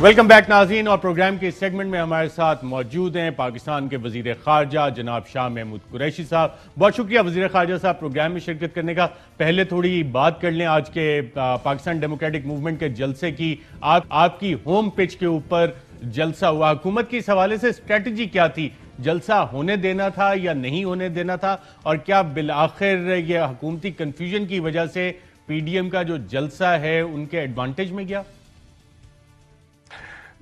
Welcome back नाज़रीन। और programme के इस सेगमेंट में हमारे साथ मौजूद हैं पाकिस्तान के वज़ीर ख़ारजा जनाब शाह महमूद कुरैशी साहब। बहुत शुक्रिया वज़ीर ख़ारजा साहब प्रोग्राम में शिरकत करने का। पहले थोड़ी बात कर लें आज के पाकिस्तान डेमोक्रेटिक मूवमेंट के जलसे की। आपकी होम पिच के ऊपर जलसा हुआ, हुकूमत की इस हवाले से स्ट्रेटजी क्या थी? जलसा होने देना था या नहीं होने देना था? और क्या बिलाखिर ये हुकूमती कन्फ्यूजन की वजह से पीडीएम का जो जलसा है उनके एडवांटेज में गया?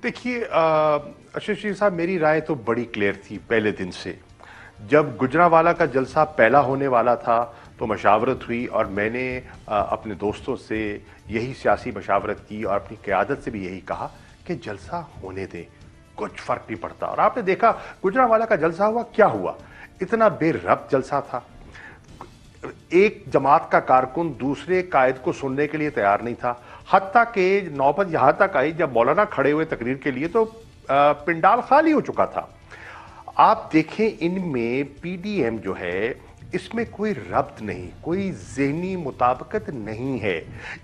देखिए अशरफ साहब, मेरी राय तो बड़ी क्लियर थी पहले दिन से। जब गुजरांवाला का जलसा पहला होने वाला था तो मशावरत हुई और मैंने अपने दोस्तों से यही सियासी मशावरत की और अपनी क़यादत से भी यही कहा कि जलसा होने दें, कुछ फर्क नहीं पड़ता। और आपने देखा गुजरांवाला का जलसा हुआ, क्या हुआ? इतना बेरब्त जलसा था। एक जमात का कारकुन दूसरे कायद को सुनने के लिए तैयार नहीं था। हत्ता के नौबत यहां तक आई जब मौलाना खड़े हुए तकरीर के लिए तो पिंडाल खाली हो चुका था। आप देखें, इनमें पीडीएम जो है इसमें कोई रब्त नहीं, कोई ज़हनी मुताबिकत नहीं है।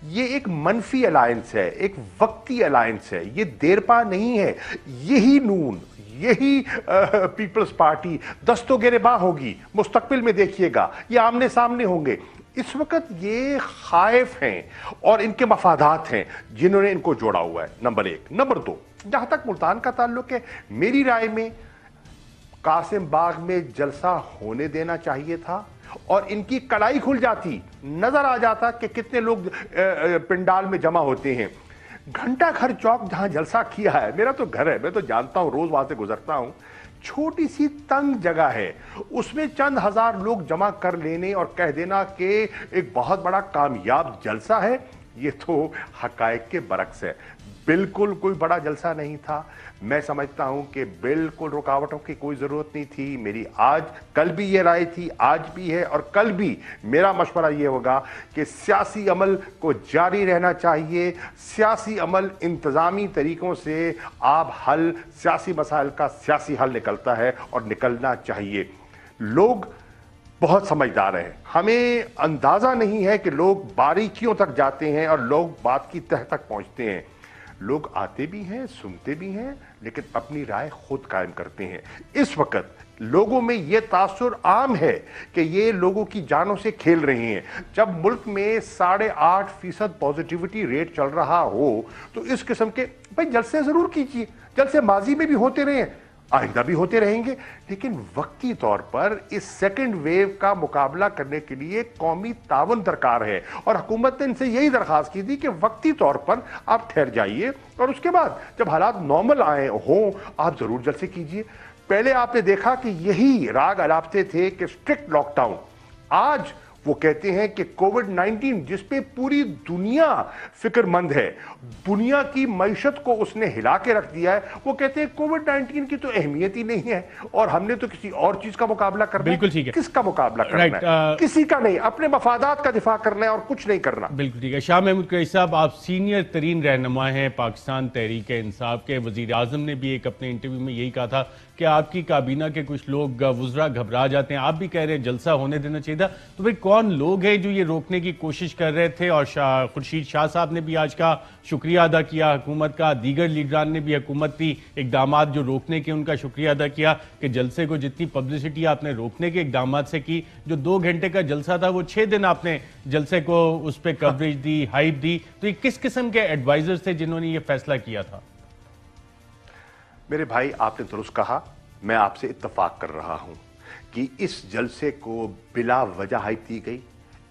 ये एक मनफी अलायंस है, एक वक्ती अलायंस है, ये देरपा नहीं है। यही नून, यही पीपल्स पार्टी दस्तो गिरेबा होगी, मुस्तकबिल में देखिएगा ये आमने सामने होंगे। इस वक्त ये खाइफ हैं और इनके मफादात हैं जिन्होंने इनको जोड़ा हुआ है, नंबर एक। नंबर दो, जहां तक मुल्तान का ताल्लुक है, मेरी राय में कासिम बाग में जलसा होने देना चाहिए था और इनकी कलाई खुल जाती, नजर आ जाता कि कितने लोग पिंडाल में जमा होते हैं। घंटा घर चौक जहां जलसा किया है, मेरा तो घर है, मैं तो जानता हूं, रोज वहां से गुजरता हूं। छोटी सी तंग जगह है, उसमें चंद हजार लोग जमा कर लेने और कह देना कि एक बहुत बड़ा कामयाब जलसा है, ये तो हकायक के बरक्स है। बिल्कुल कोई बड़ा जलसा नहीं था। मैं समझता हूं कि बिल्कुल रुकावटों की कोई जरूरत नहीं थी। मेरी आज कल भी ये राय थी, आज भी है और कल भी मेरा मशवरा ये होगा कि सियासी अमल को जारी रहना चाहिए। सियासी अमल इंतजामी तरीकों से आप हल, सियासी मसाइल का सियासी हल निकलता है और निकलना चाहिए। लोग बहुत समझदार हैं, हमें अंदाजा नहीं है कि लोग बारीकियों तक जाते हैं और लोग बात की तह तक पहुंचते हैं। लोग आते भी हैं, सुनते भी हैं, लेकिन अपनी राय खुद कायम करते हैं। इस वक्त लोगों में यह तासुर आम है कि ये लोगों की जानों से खेल रहे हैं। जब मुल्क में 8.5% पॉजिटिविटी रेट चल रहा हो तो इस किस्म के भाई जलसे जरूर कीजिए। जलसे माजी में भी होते रहे, आइंदा भी होते रहेंगे, लेकिन वक्ती तौर पर इस सेकंड वेव का मुकाबला करने के लिए कौमी तावन दरकार है। और हुकूमत ने इनसे यही दरखास्त की थी कि वक्ती तौर पर आप ठहर जाइए और उसके बाद जब हालात नॉर्मल आए हों आप जरूर जलसे कीजिए। पहले आपने देखा कि यही राग अलापते थे कि स्ट्रिक्ट लॉकडाउन, आज वो कहते हैं कि कोविड-19 जिस पे पूरी दुनिया फिक्रमंद है, दुनिया की मईशत को उसने हिला के रख दिया है, वो कहते हैं कोविड-19 की तो अहमियत ही नहीं है और हमने तो किसी और चीज का मुकाबला करना है। बिल्कुल ठीक है। किसका मुकाबला करना है? किसी का नहीं, अपने मफादात का दिफा करना है और कुछ नहीं करना। बिल्कुल ठीक है। शाह महमूद कुरैशी साहब, आप सीनियर तरीन रहनुमा हैं पाकिस्तान तहरीक इंसाफ के। वजीर आजम ने भी एक अपने इंटरव्यू में यही कहा था कि आपकी काबीना के कुछ लोग वुज़रा घबरा जाते हैं। आप भी कह रहे हैं जलसा होने देना चाहिए था। तो भाई कौन लोग हैं जो ये रोकने की कोशिश कर रहे थे? और खुर्शीद शाह साहब ने भी आज का शुक्रिया अदा किया हुकूमत का, दीगर लीडरान ने भी हुकूमती इकदाम जो रोकने के उनका शुक्रिया अदा किया कि जलसे को जितनी पब्लिसिटी आपने रोकने के इकदाम से की, जो 2 घंटे का जलसा था वो 6 दिन आपने जलसे को उस पर कवरेज दी, हाइप दी। तो ये किस किस्म के एडवाइजर्स थे जिन्होंने ये फैसला किया था? मेरे भाई, आपने दुरुस्त कहा, मैं आपसे इत्तफाक कर रहा हूं कि इस जलसे को बिला वजह हाइप दी गई।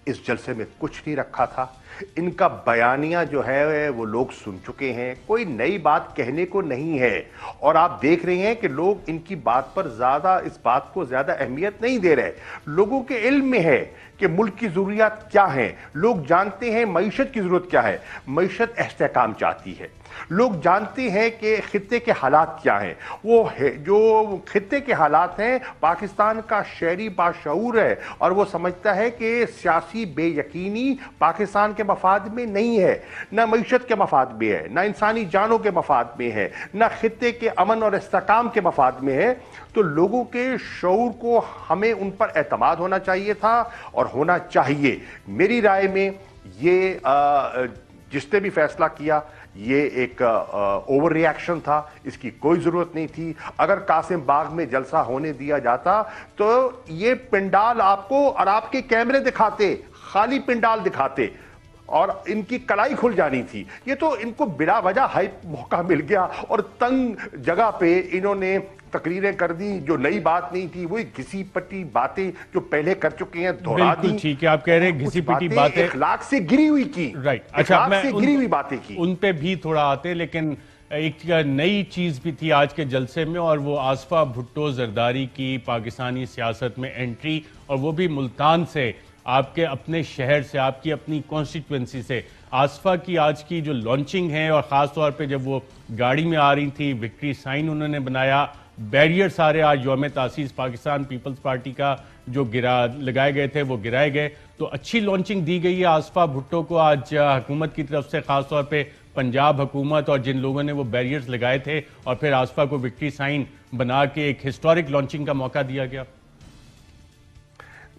इस जलसे में कुछ नहीं रखा था। इनका बयानिया जो है वो लोग सुन चुके हैं, कोई नई बात कहने को नहीं है। और आप देख रहे हैं कि लोग इनकी बात पर ज्यादा, इस बात को ज्यादा अहमियत नहीं दे रहे। लोगों के इल्म में है कि मुल्क की जरूरियात क्या हैं, लोग जानते हैं मईशत की जरूरत क्या है। मईशत इस्तेहकाम चाहती है। लोग जानते हैं कि खित्ते के हालात क्या हैं। वो है जो खित्ते के हालात हैं, पाकिस्तान का शहरी बाशऊर है और वो समझता है कि सियासी बेयकीनी पाकिस्तान के मफाद में नहीं है, ना मईशत के मफाद में है, ना इंसानी जानों के मफाद में है, ना खित्ते के अमन और इस्तेहकाम के मफाद में है। तो लोगों के शऊर को हमें उन पर एतमाद होना चाहिए था और होना चाहिए। मेरी राय में ये जिसने भी फैसला किया ये एक ओवर रिएक्शन था, इसकी कोई जरूरत नहीं थी। अगर कासिम बाग में जलसा होने दिया जाता तो ये पिंडाल आपको और आपके कैमरे दिखाते, खाली पिंडाल दिखाते और इनकी कलाई खुल जानी थी। ये तो इनको बिला वजह हाइप मौका मिल गया और तंग जगह पे इन्होंने तकरीरें कर दी जो नई बात नहीं थी, वही घिसी पटी बातें जो पहले कर चुके हैं दोहरा दी। ठीक है, आप कह रहे हैं घिसी पिटी बातें, इखलाक से गिरी हुई की, राइट। अच्छा, मैं गिरी हुई बातें की, उन पे भी थोड़ा आते, लेकिन एक नई चीज भी थी आज के जलसे में, और वो आसफा भुट्टो जरदारी की पाकिस्तानी सियासत में एंट्री, और वो भी मुल्तान से, आपके अपने शहर से, आपकी अपनी कॉन्स्टिट्यूएंसी से। आसफा की आज की जो लॉन्चिंग है, और ख़ास तौर पे जब वो गाड़ी में आ रही थी, विक्ट्री साइन उन्होंने बनाया, बैरियर सारे आज यौम तासीस पाकिस्तान पीपल्स पार्टी का जो लगाए गए थे वो गिराए गए, तो अच्छी लॉन्चिंग दी गई है आसफा भुट्टो को आज हुकूमत की तरफ से, ख़ास तौर पे पंजाब हुकूमत और जिन लोगों ने वो बैरियर्स लगाए थे, और फिर आसफा को विक्ट्री साइन बना के एक हिस्टोरिक लॉन्चिंग का मौका दिया गया।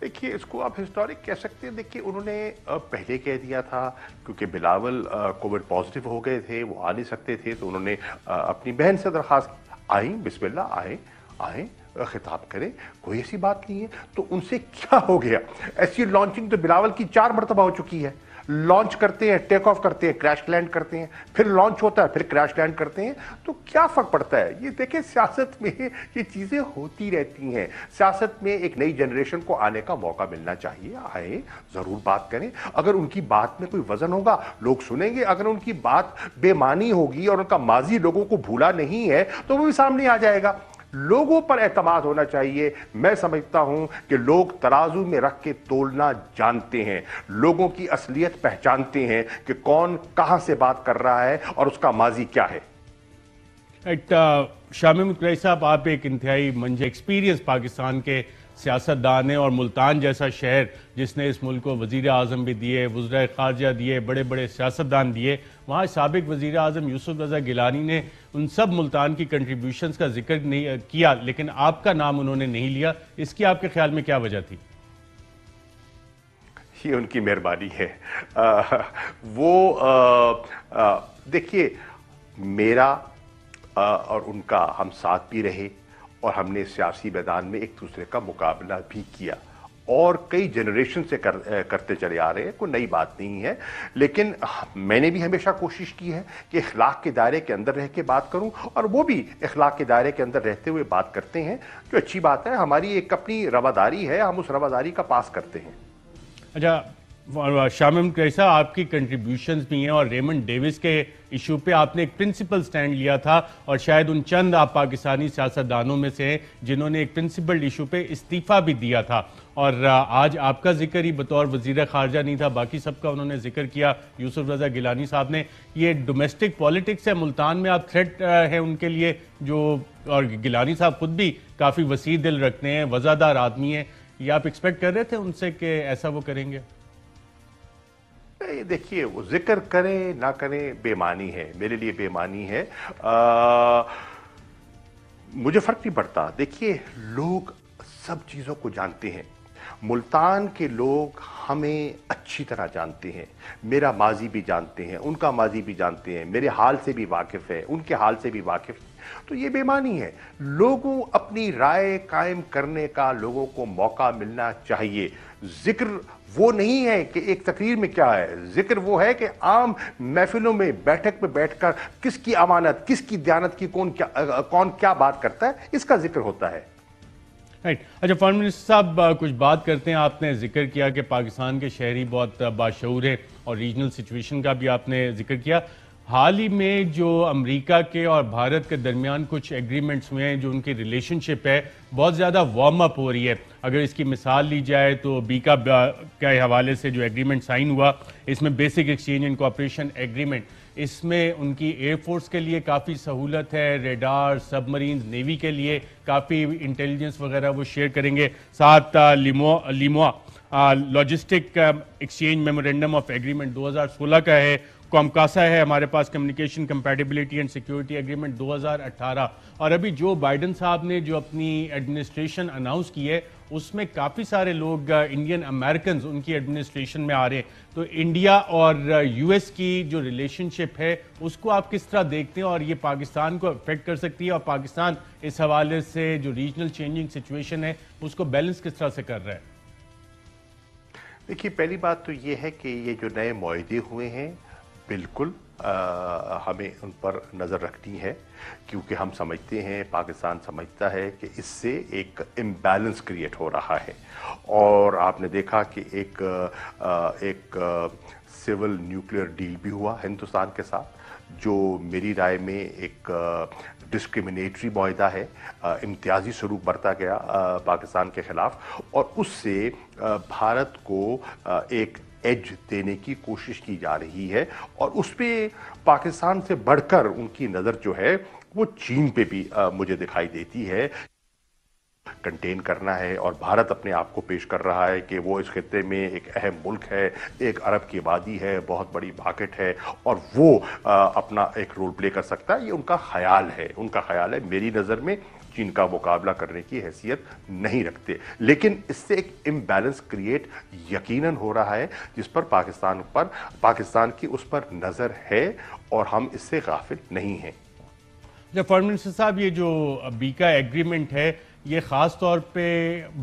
देखिए, इसको आप हिस्टोरिक कह सकते हैं। देखिए, उन्होंने पहले कह दिया था, क्योंकि बिलावल कोविड पॉजिटिव हो गए थे, वो आ नहीं सकते थे, तो उन्होंने अपनी बहन से दरखास्त, आए बिस्मिल्लाह, आए खिताब करें, कोई ऐसी बात नहीं है। तो उनसे क्या हो गया? ऐसी लॉन्चिंग तो बिलावल की 4 मरतबा हो चुकी है। लॉन्च करते हैं, टेक ऑफ करते हैं, क्रैश लैंड करते हैं, फिर लॉन्च होता है, फिर क्रैश लैंड करते हैं, तो क्या फर्क पड़ता है? ये देखें, सियासत में ये चीजें होती रहती हैं। सियासत में एक नई जनरेशन को आने का मौका मिलना चाहिए, आए, जरूर बात करें। अगर उनकी बात में कोई वजन होगा, लोग सुनेंगे। अगर उनकी बात बेमानी होगी और उनका माजी लोगों को भूला नहीं है, तो वो भी सामने आ जाएगा। लोगों पर एतमाद होना चाहिए। मैं समझता हूं कि लोग तराजू में रख के तोलना जानते हैं, लोगों की असलियत पहचानते हैं कि कौन कहां से बात कर रहा है और उसका माजी क्या है। शामीम कुरैशी साहब, आप एक इंतहाई मंज एक्सपीरियंस पाकिस्तान के सियासतदान हैं, और मुल्तान जैसा शहर जिसने इस मुल्क को वज़ीर आज़म भी दिए, वज़ीर ख़ारजा दिए, बड़े बड़े सियासतदान दिए, वहाँ साबिक़ वज़ीर आज़म यूसुफ रज़ा गिलानी ने उन सब मुल्तान की कंट्रीब्यूशंस का जिक्र नहीं किया, लेकिन आपका नाम उन्होंने नहीं लिया। इसकी आपके ख्याल में क्या वजह थी? ये उनकी मेहरबानी है। देखिए, मेरा और उनका हम साथ भी रहे, और हमने सियासी मैदान में एक दूसरे का मुकाबला भी किया, और कई जनरेशन से करते चले आ रहे हैं, कोई नई बात नहीं है। लेकिन मैंने भी हमेशा कोशिश की है कि इखलाक के दायरे के अंदर रह के बात करूं, और वो भी इखलाक के दायरे के अंदर रहते हुए बात करते हैं, जो अच्छी बात है। हमारी एक अपनी रवादारी है, हम उस रवादारी का पास करते हैं। अच्छा शामीम कुरैशी साहब, आपकी कंट्रीब्यूशंस भी हैं, और रेमंड डेविस के इशू पे आपने एक प्रिंसिपल स्टैंड लिया था, और शायद उन चंद आप पाकिस्तानी सियासतदानों में से हैं जिन्होंने एक प्रिंसिपल इशू पे इस्तीफ़ा भी दिया था। और आज आपका जिक्र ही बतौर वज़ीर ख़ारजा नहीं था, बाकी सबका उन्होंने जिक्र किया यूसुफ रज़ा गिलानी साहब ने। ये डोमेस्टिक पॉलिटिक्स है, मुल्तान में आप थ्रेट है उनके लिए, जो, और गिलानी साहब खुद भी काफ़ी वसी दिल रखते हैं, वज़ादार आदमी हैं। ये आप एक्सपेक्ट कर रहे थे उनसे कि ऐसा वो करेंगे? देखिए, वो जिक्र करें ना करें, बेमानी है, मेरे लिए बेमानी है। मुझे फर्क नहीं पड़ता। देखिए, लोग सब चीजों को जानते हैं। मुल्तान के लोग हमें अच्छी तरह जानते हैं, मेरा माजी भी जानते हैं, उनका माजी भी जानते हैं, मेरे हाल से भी वाकिफ है, उनके हाल से भी वाकिफ है। तो ये बेमानी है। लोगों अपनी राय कायम करने का लोगों को मौका मिलना चाहिए। जिक्र वो नहीं है कि एक तकरीर में क्या है, जिक्र वो है कि आम महफिलों में बैठक में बैठकर किसकी अमानत, किसकी दयानत की कौन क्या बात करता है, इसका जिक्र होता है। राइट। अच्छा फॉरेन मिनिस्टर साहब, कुछ बात करते हैं। आपने जिक्र किया कि पाकिस्तान के शहरी बहुत बाशऊर हैं, और रीजनल सिचुएशन का भी आपने जिक्र किया। हाल ही में जो अमेरिका के और भारत के दरमियान कुछ एग्रीमेंट्स हुए हैं, जो उनकी रिलेशनशिप है बहुत ज़्यादा वार्म अप हो रही है। अगर इसकी मिसाल ली जाए तो बीका के हवाले से जो एग्रीमेंट साइन हुआ, इसमें basic exchange and cooperation agreement, इसमें उनकी एयरफोर्स के लिए काफ़ी सहूलत है, रेडार, सबमरीन, नेवी के लिए काफ़ी इंटेलिजेंस वगैरह वो शेयर करेंगे। साथ LEMOA logistic exchange memorandum of agreement 2016 का है, कॉमकासा है हमारे पास, communication compatibility and security agreement 2018, और अभी जो बाइडन साहब ने जो अपनी एडमिनिस्ट्रेशन अनाउंस की है उसमें काफ़ी सारे लोग इंडियन अमेरिकन उनकी एडमिनिस्ट्रेशन में आ रहे हैं। तो इंडिया और यूएस की जो रिलेशनशिप है उसको आप किस तरह देखते हैं, और ये पाकिस्तान को अफेक्ट कर सकती है, और पाकिस्तान इस हवाले से जो रीजनल चेंजिंग सिचुएशन है उसको बैलेंस किस तरह से कर रहा है? देखिए, पहली बात तो ये है कि ये जो नए मुआहदे हुए हैं, बिल्कुल हमें उन पर नज़र रखनी है, क्योंकि हम समझते हैं, पाकिस्तान समझता है कि इससे एक इम्बैलेंस क्रिएट हो रहा है। और आपने देखा कि एक सिविल न्यूक्लियर डील भी हुआ हिंदुस्तान के साथ, जो मेरी राय में एक डिस्क्रिमिनेटरी मुआहदा है, इम्तियाजी सलूक बरता गया पाकिस्तान के ख़िलाफ़, और उससे भारत को एक एज देने की कोशिश की जा रही है। और उस पर पाकिस्तान से बढ़कर उनकी नज़र जो है वो चीन पे भी मुझे दिखाई देती है। कंटेन करना है, और भारत अपने आप को पेश कर रहा है कि वो इस खित्ते में एक अहम मुल्क है, एक अरब की आबादी है, बहुत बड़ी मार्केट है, और वो अपना एक रोल प्ले कर सकता है। ये उनका ख्याल है, मेरी नज़र में चीन का मुकाबला करने की हैसियत नहीं रखते। लेकिन इससे एक इम्बैलेंस क्रिएट यकीनन हो रहा है, जिस पर पाकिस्तान की उस पर नज़र है, और हम इससे गाफिल नहीं हैं। जब फॉरेन मिनिस्टर साहब, ये जो बीका एग्रीमेंट है, ये ख़ास तौर पे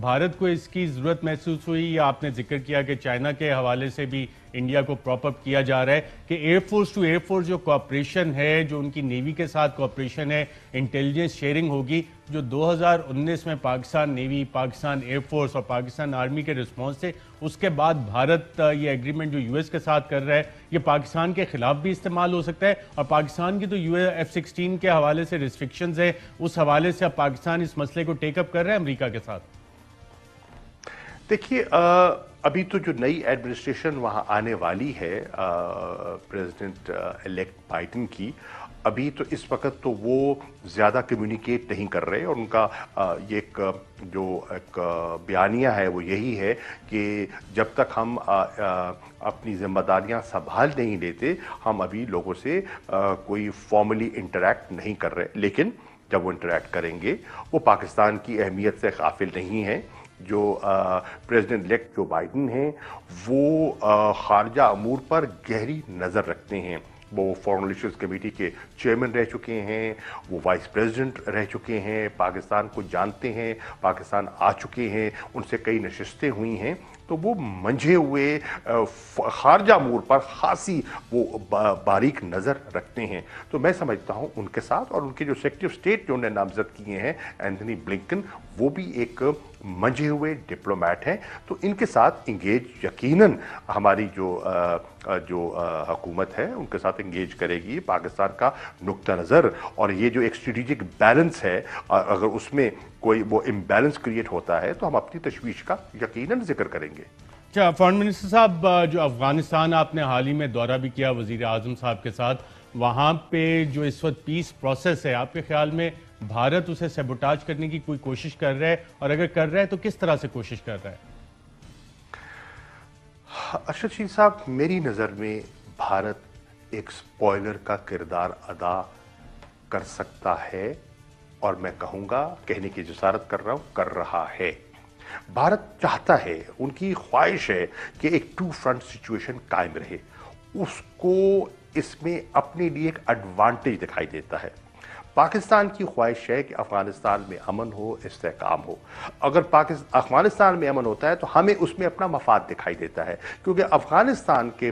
भारत को इसकी ज़रूरत महसूस हुई, या आपने जिक्र किया कि चाइना के हवाले से भी इंडिया को प्रॉप अप किया जा रहा है कि एयरफोर्स टू एयरफोर्स जो कोऑपरेशन है, जो उनकी नेवी के साथ कोऑपरेशन है, इंटेलिजेंस शेयरिंग होगी, जो 2019 में पाकिस्तान नेवी, पाकिस्तान एयरफोर्स और पाकिस्तान आर्मी के रिस्पॉन्स थे, उसके बाद भारत ये एग्रीमेंट जो यूएस के साथ कर रहा है, ये पाकिस्तान के खिलाफ भी इस्तेमाल हो सकता है। और पाकिस्तान की तो F-16 के हवाले से रिस्ट्रिक्शंस है, उस हवाले से अब पाकिस्तान इस मसले को टेकअप कर रहा है अमेरिका के साथ। देखिए, अभी तो जो नई एडमिनिस्ट्रेशन वहाँ आने वाली है, प्रेसिडेंट इलेक्ट बाइडन की, अभी तो इस वक्त तो वो ज़्यादा कम्युनिकेट नहीं कर रहे, और उनका ये एक बयानिया है वो यही है कि जब तक हम अपनी जिम्मेदारियां संभाल नहीं लेते, हम अभी लोगों से कोई फॉर्मली इंटरैक्ट नहीं कर रहे। लेकिन जब वो इंटरैक्ट करेंगे, वो पाकिस्तान की अहमियत से गाफिल नहीं है। जो प्रेसिडेंट इलेक्ट जो बाइडन हैं, वो खारजा अमूर पर गहरी नज़र रखते हैं। वो फॉरेन रिलेशंस कमेटी के चेयरमैन रह चुके हैं, वो वाइस प्रेसिडेंट रह चुके हैं, पाकिस्तान को जानते हैं, पाकिस्तान आ चुके हैं, उनसे कई नशिस्तें हुई हैं। तो वो मंझे हुए खारजा मूर पर खासी वो बारीक नज़र रखते हैं। तो मैं समझता हूँ उनके साथ, और उनके जो सेक्रेटरी ऑफ स्टेट जो उन्हें नामजद किए हैं, एंथनी ब्लिंकन, वो भी एक मंझे हुए डिप्लोमेट हैं। तो इनके साथ इंगेज यकीनन हमारी जो हुकूमत है उनके साथ इंगेज करेगी। पाकिस्तान का नुक्ता नज़र और ये जो एक स्ट्रेटेजिक बैलेंस है, अगर उसमें कोई वो इम्बैलेंस क्रिएट होता है तो हम अपनी तशवीश का यकीनन जिक्र करेंगे। अच्छा, फॉरेन मिनिस्टर साहब, जो अफगानिस्तान आपने हाल ही में दौरा भी किया वज़ीर आज़म साहब के साथ, वहाँ पे जो इस वक्त पीस प्रोसेस है, आपके ख्याल में भारत उसे सैबोटाज करने की कोई कोशिश कर रहा है, और अगर कर रहा है तो किस तरह से कोशिश कर रहा है? अरशद शीर साहब, मेरी नज़र में भारत एक स्पॉइलर का किरदार अदा कर सकता है, और मैं कहूँगा, कहने की जसारत कर रहा हूँ, कर रहा है। भारत चाहता है, उनकी ख्वाहिश है कि एक टू फ्रंट सिचुएशन कायम रहे। उसको इसमें अपने लिए एक एडवांटेज दिखाई देता है। पाकिस्तान की ख्वाहिश है कि अफगानिस्तान में अमन हो, इस्तेहकाम हो। अगर अफगानिस्तान में अमन होता है तो हमें उसमें अपना मफाद दिखाई देता है, क्योंकि अफगानिस्तान के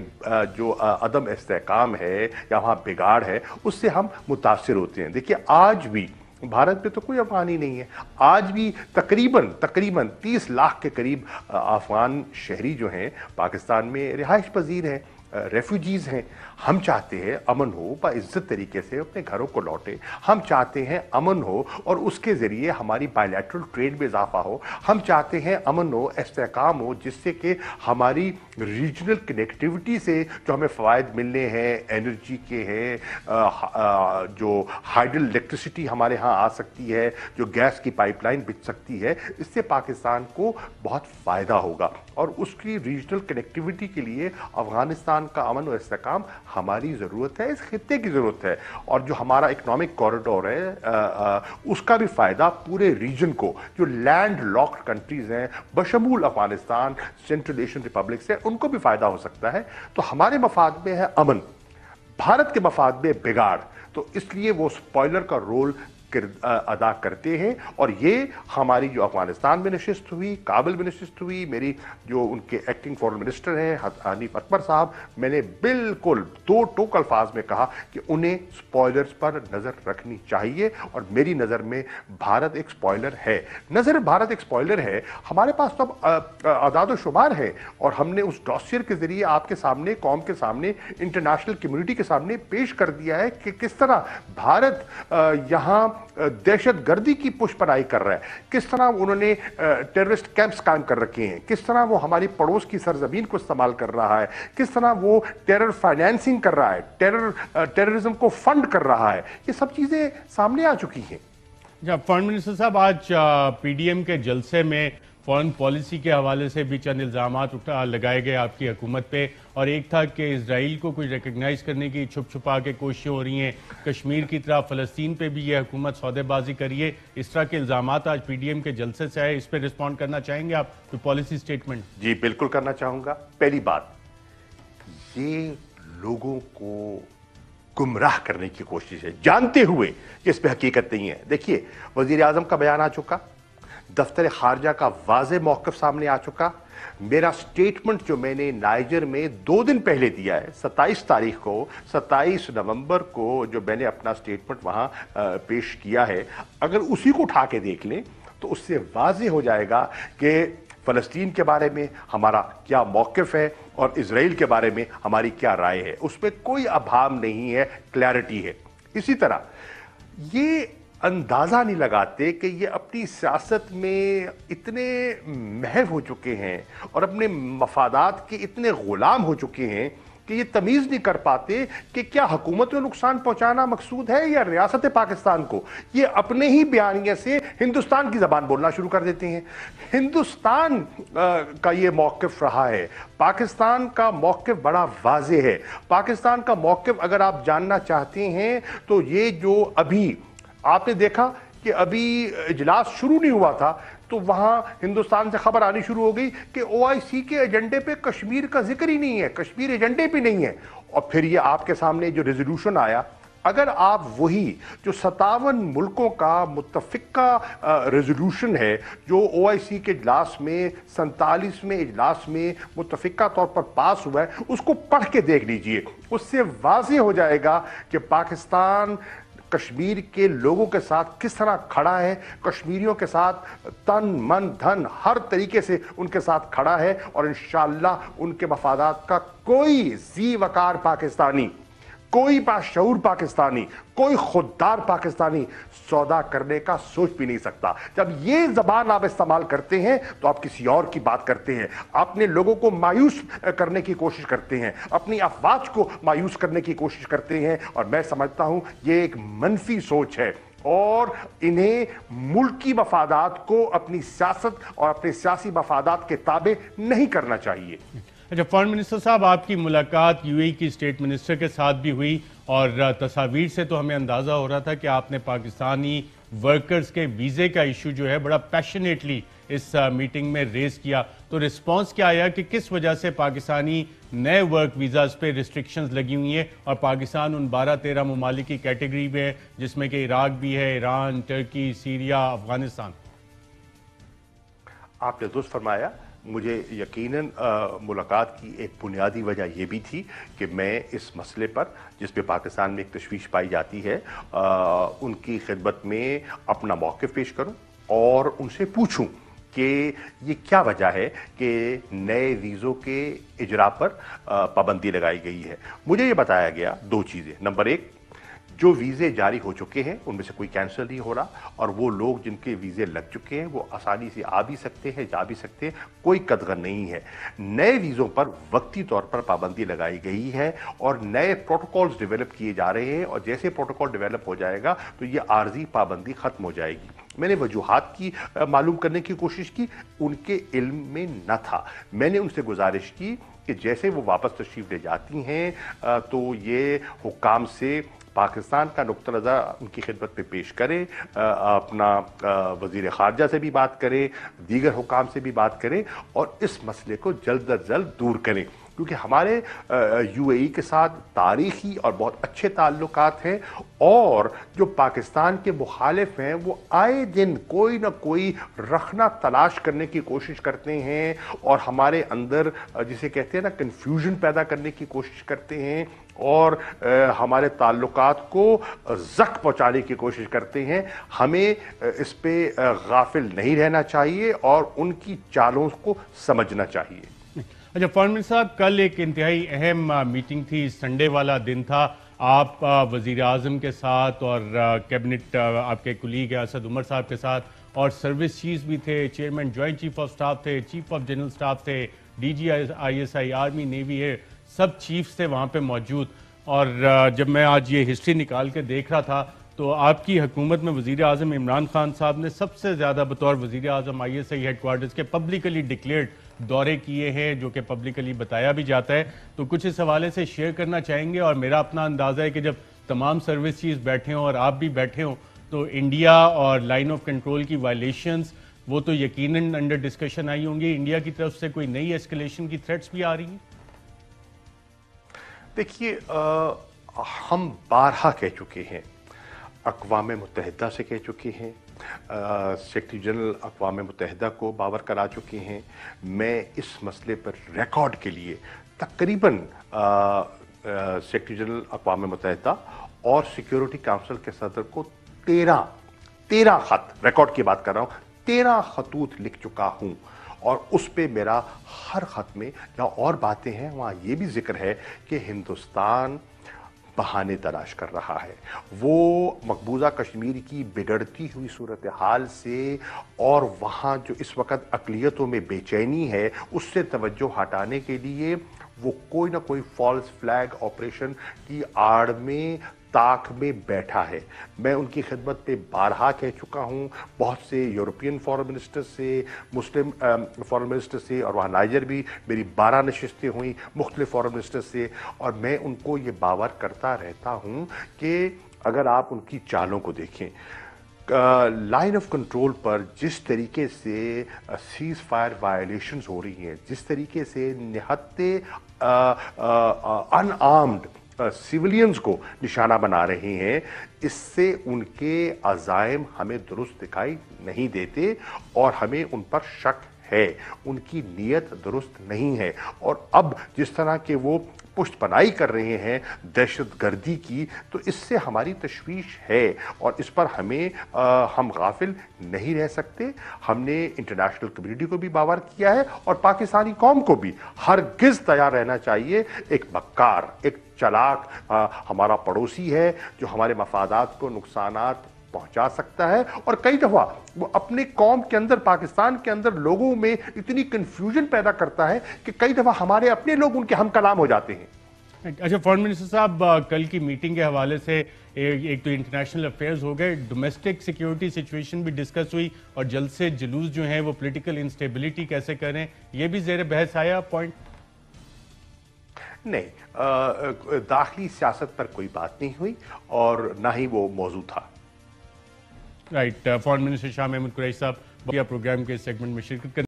जो अदम इस्तेहकाम है या वहाँ बिगाड़ है, उससे हम मुतासिर होते हैं। देखिए, आज भी भारत में तो कोई अफगानी नहीं है। आज भी तकरीबन 30 लाख के करीब अफगान शहरी जो हैं पाकिस्तान में रिहाइश पजीर हैं, रेफ्यूजीज़ हैं। हम चाहते हैं अमन हो, बाइज्जत तरीके से अपने घरों को लौटे। हम चाहते हैं अमन हो और उसके ज़रिए हमारी बायलैटरल ट्रेड में इजाफा हो। हम चाहते हैं अमन हो, इस्तेहकाम हो, जिससे कि हमारी रीजनल कनेक्टिविटी से जो हमें फ़वायद मिलने हैं, एनर्जी के हैं, जो हाइडल इलेक्ट्रिसिटी हमारे यहाँ आ सकती है, जो गैस की पाइपलाइन बिछ सकती है, इससे पाकिस्तान को बहुत फ़ायदा होगा। और उसकी रीजनल कनेक्टिविटी के लिए अफगानिस्तान का अमन और इस्तेहकाम हमारी ज़रूरत है, इस खित्ते की ज़रूरत है, और जो हमारा इकोनॉमिक कॉरिडोर है उसका भी फ़ायदा पूरे रीजन को, जो लैंड लॉक्ड कंट्रीज़ हैं बशमूल अफगानिस्तान, सेंट्रल एशियन रिपब्लिक से, उनको भी फ़ायदा हो सकता है। तो हमारे मफाद में है अमन, भारत के मफाद में बिगाड़, तो इसलिए वो स्पॉइलर का रोल अदा करते हैं। और ये हमारी जो अफगानिस्तान में नशिस्त हुई, काबुल में नशिस्त हुई, मेरी जो उनके एक्टिंग फॉरेन मिनिस्टर हैं हनीफ अकबर साहब, मैंने बिल्कुल दो टोक अल्फाज में कहा कि उन्हें स्पॉयलर्स पर नज़र रखनी चाहिए, और मेरी नज़र में भारत एक स्पॉयलर है। नज़र भारत एक स्पॉयलर है, हमारे पास तो अब आदाद शुमार है, और हमने उस डॉसियर के ज़रिए आपके सामने, कौम के सामने, इंटरनेशनल कम्युनिटी के सामने पेश कर दिया है कि किस तरह भारत यहाँ दहशत गर्दी की पुष्पनाई कर रहा है, किस तरह उन्होंने टेररिस्ट कैंप्स कायम कर रखे हैं, किस तरह वो हमारी पड़ोस की सरजमीन को इस्तेमाल कर रहा है, किस तरह वो टेरर फाइनेंसिंग कर रहा है, टेररिज्म को फंड कर रहा है। ये सब चीज़ें सामने आ चुकी हैं। फॉरेन मिनिस्टर साहब, आज पीडीएम के जलसे में फॉरेन पॉलिसी के हवाले से भी चंद इल्ज़ामात लगाए गए आपकी हुकूमत पे, और एक था कि इजराइल को कुछ रिकग्नाइज करने की छुप छुपा के कोशिशें हो रही हैं, कश्मीर की तरह फ़लस्तीन पे भी ये हुकूमत सौदेबाजी करिए, इस तरह के इल्ज़ामात आज पीडीएम के जलसे से आए, इस पर रिस्पॉन्ड करना चाहेंगे आप, कोई पॉलिसी स्टेटमेंट? जी बिल्कुल करना चाहूँगा। पहली बात, ये लोगों को गुमराह करने की कोशिश है, जानते हुए कि इस पर हकीकत नहीं है। देखिए, वज़ीर आज़म का बयान आ चुका, दफ्तर खारजा का वाज़े मौक़िफ़ सामने आ चुका, मेरा स्टेटमेंट जो मैंने नाइजर में 2 दिन पहले दिया है, 27 तारीख को, 27 नवंबर को जो मैंने अपना स्टेटमेंट वहाँ पेश किया है, अगर उसी को उठा के देख लें तो उससे वाज़े हो जाएगा कि फ़लस्तीन के बारे में हमारा क्या मौक़िफ़ है और इजराइल के बारे में हमारी क्या राय है। उसमें कोई अभाव नहीं है, क्लैरिटी है। इसी तरह ये अंदाज़ा नहीं लगाते कि ये अपनी सियासत में इतने महव हो चुके हैं और अपने मफादात के इतने ग़ुलाम हो चुके हैं कि ये तमीज़ नहीं कर पाते कि क्या हुकूमत को नुकसान पहुंचाना मकसूद है या रियासत पाकिस्तान को। ये अपने ही बयानिए से हिंदुस्तान की ज़बान बोलना शुरू कर देते हैं। हिंदुस्तान का ये मौक़िफ़ रहा है, पाकिस्तान का मौक़िफ़ बड़ा वाज़े है। पाकिस्तान का मौक़िफ़ अगर आप जानना चाहते हैं तो ये जो अभी आपने देखा कि अभी इजलास शुरू नहीं हुआ था तो वहाँ हिंदुस्तान से खबर आनी शुरू हो गई कि OIC के एजेंडे पे कश्मीर का जिक्र ही नहीं है, कश्मीर एजेंडे पे नहीं है। और फिर ये आपके सामने जो रेजोल्यूशन आया, अगर आप वही जो 57 मुल्कों का मुत्तफ़िका रेजोल्यूशन है जो OIC के इजलास में 47वें इजलास में मुत्तफ़िका तौर पर पास हुआ है, उसको पढ़ के देख लीजिए। उससे वाज़ेह हो जाएगा कि पाकिस्तान कश्मीर के लोगों के साथ किस तरह खड़ा है, कश्मीरियों के साथ तन मन धन हर तरीके से उनके साथ खड़ा है, और इंशाअल्लाह उनके मफादात का कोई ज़ी वकार पाकिस्तानी, कोई बाशऊर पाकिस्तानी, कोई खुददार पाकिस्तानी सौदा करने का सोच भी नहीं सकता। जब ये ज़बान आप इस्तेमाल करते हैं तो आप किसी और की बात करते हैं, अपने लोगों को मायूस करने की कोशिश करते हैं, अपनी अफवाज को मायूस करने की कोशिश करते हैं, और मैं समझता हूं ये एक मनफी सोच है और इन्हें मुल्की मफादात को अपनी सियासत और अपने सियासी मफादात के ताबे नहीं करना चाहिए। अच्छा, फॉरेन मिनिस्टर साहब, आपकी मुलाकात यूएई की स्टेट मिनिस्टर के साथ भी हुई, और तस्वीर से तो हमें अंदाज़ा हो रहा था कि आपने पाकिस्तानी वर्कर्स के वीज़े का इशू जो है बड़ा पैशनेटली इस मीटिंग में रेज़ किया। तो रिस्पांस क्या आया कि किस वजह से पाकिस्तानी नए वर्क वीज़ाज़ पे रिस्ट्रिक्शंस लगी हुई हैं, और पाकिस्तान उन 12-13 ममालिक की कैटेगरी में है जिसमें कि इराक भी है, ईरान, टर्की, सीरिया, अफगानिस्तान? आपने दुरुस्त फरमाया। मुझे यकीनन मुलाकात की एक बुनियादी वजह यह भी थी कि मैं इस मसले पर, जिस पे पाकिस्तान में एक तशवीश पाई जाती है, उनकी खिदमत में अपना मौक़िफ़ पेश करूं और उनसे पूछूं कि ये क्या वजह है कि नए वीज़ों के इजरा पर पाबंदी लगाई गई है। मुझे ये बताया गया 2 चीज़ें। नंबर 1, जो वीज़े जारी हो चुके हैं उनमें से कोई कैंसिल नहीं हो रहा, और वो लोग जिनके वीज़े लग चुके हैं वो आसानी से आ भी सकते हैं, जा भी सकते हैं, कोई कदगन नहीं है। नए वीज़ों पर वक्ती तौर पर पाबंदी लगाई गई है और नए प्रोटोकॉल्स डेवलप किए जा रहे हैं, और जैसे प्रोटोकॉल डेवलप हो जाएगा तो ये आर्जी पाबंदी ख़त्म हो जाएगी। मैंने वजूहात की मालूम करने की कोशिश की, उनके इल्म में न था। मैंने उनसे गुजारिश की کہ جیسے وہ واپس تشریف لے جاتی ہیں تو یہ حکام سے پاکستان کا نقطہ نظر ان کی خدمت میں پیش کرے، اپنا وزیر خارجہ سے بھی بات کرے، دیگر حکام سے بھی بات کرے اور اس مسئلے کو جلد از جلد دور کریں، کیونکہ ہمارے یو اے ای کے ساتھ تاریخی اور بہت اچھے تعلقات ہیں، اور جو پاکستان کے مخالف ہیں وہ آئے دن کوئی نہ کوئی رخنہ تلاش کرنے کی کوشش کرتے ہیں اور ہمارے اندر جسے کہتے ہیں نا کنفیوژن پیدا کرنے کی کوشش کرتے ہیں اور ہمارے تعلقات کو زخم پہنچانے کی کوشش کرتے ہیں۔ ہمیں اس پہ غافل نہیں رہنا چاہیے اور ان کی چالوں کو سمجھنا چاہیے۔ اچھا فارن منسٹر صاحب، کل ایک انتہائی اہم میٹنگ تھی، سنڈے والا دن تھا، آپ وزیر اعظم کے ساتھ اور کیبنٹ آپ کے کولیگ اسد عمر صاحب کے ساتھ اور سروس چیفز بھی تھے، chairman joint chief of staff تھے، چیف آف جنرل سٹاف تھے، D G I S I, army, navy ہے، سب چیفز تھے وہاں پہ موجود۔ اور جب میں آج یہ ہسٹری نکال کے دیکھ رہا تھا تو آپ کی حکومت میں وزیر اعظم عمران خان صاحب نے سب سے زیادہ بطور وزیر اعظم I S I headquarters کے پبلکلی ڈکلیئرڈ دورے کیے ہیں، جو کہ پبلکلی بتایا بھی جاتا ہے، تو کچھ اس حوالے سے شیئر کرنا چاہیں گے؟ اور میرا اپنا اندازہ ہے کہ جب تمام سروس چیفز بیٹھے ہوں اور آپ بھی بیٹھے ہوں تو انڈیا اور لائن آف کنٹرول کی وائلیشنز وہ تو یقیناً انڈر ڈسکشن آئی ہوں گی، انڈیا کی طرف سے کوئی نئی ایسکلیشن کی تھریٹس بھی آ رہی ہیں؟ دیکھیے، ہم بارہا کہہ چکے ہیں، اقوام متحدہ سے کہہ چکے ہیں، سیکریٹری جنرل اقوام متحدہ کو باور کرا چکے ہیں، میں اس مسئلے پر ریکارڈ کے لیے تقریباً سیکریٹری جنرل اقوام متحدہ اور سیکیورٹی کونسل کے صدر کو 13 خط، ریکارڈ کی بات کر رہا ہوں، 13 خطوط لکھ چکا ہوں، اور اس پہ میرا ہر خط میں جہاں اور باتیں ہیں وہاں یہ بھی ذکر ہے کہ ہندوستان بہانے تلاش کر رہا ہے، وہ مقبوضہ کشمیر کی بگڑتی ہوئی صورتحال سے اور وہاں جو اس وقت اقلیتوں میں بے چینی ہے اس سے توجہ ہٹانے کے لیے وہ کوئی نہ کوئی فالس فلیگ آپریشن کی آڑ میں تاک میں بیٹھا ہے۔ میں ان کی خدمت پہ بارہا کہہ چکا ہوں، بہت سے یورپین فارن منسٹر سے، مسلم فارن منسٹر سے، اور وہاں نائجر بھی میری 12 نشستیں ہوئیں مختلف فارن منسٹر سے، اور میں ان کو یہ باور کرتا رہتا ہوں کہ اگر آپ ان کی چالوں کو دیکھیں، لائن آف کنٹرول پر جس طریقے سے سیز فائر وائلیشنز ہو رہی ہیں، جس طریقے سے نہتے ان آرمڈ سیولینز کو نشانہ بنا رہے ہیں، اس سے ان کے عزائم ہمیں درست دکھائی نہیں دیتے اور ہمیں ان پر شک ہے، ان کی نیت درست نہیں ہے، اور اب جس طرح کہ وہ پشت پناہی کر رہے ہیں دہشت گردی کی، تو اس سے ہماری تشویش ہے اور اس پر ہم غافل نہیں رہ سکتے۔ ہم نے انٹرنیشنل کمیونٹی کو بھی باور کیا ہے اور پاکستانی قوم کو بھی ہرگز تیار رہنا چاہیے۔ ایک مکار، ایک چلاک ہمارا پڑوسی ہے جو ہمارے مفادات کو نقصانات پہنچا سکتا ہے، اور کئی دفعہ وہ اپنے قوم کے اندر، پاکستان کے اندر لوگوں میں اتنی کنفیوژن پیدا کرتا ہے کہ کئی دفعہ ہمارے اپنے لوگ ان کے ہم کلام ہو جاتے ہیں۔ اچھا فارن منسٹر صاحب، کل کی میٹنگ کے حوالے سے ایک تو انٹرنیشنل افیئرز ہو گئے، ڈومیسٹک سیکیورٹی سچویشن بھی ڈسکس ہوئی، اور جلد سے جلوس جو ہیں وہ پولیٹیکل انسٹیبلٹی کیسے کریں، یہ بھی زیر بحث آیا پوائنٹ؟ نہیں، داخلی سیاست پر کوئی بات نہیں ہوئی اور نہ ہی وہ موضوع تھا۔ Right, foreign minister Shah Mahmood Qureshi صاحب پروگرام کے سیگمنٹ میں شرکت کریں۔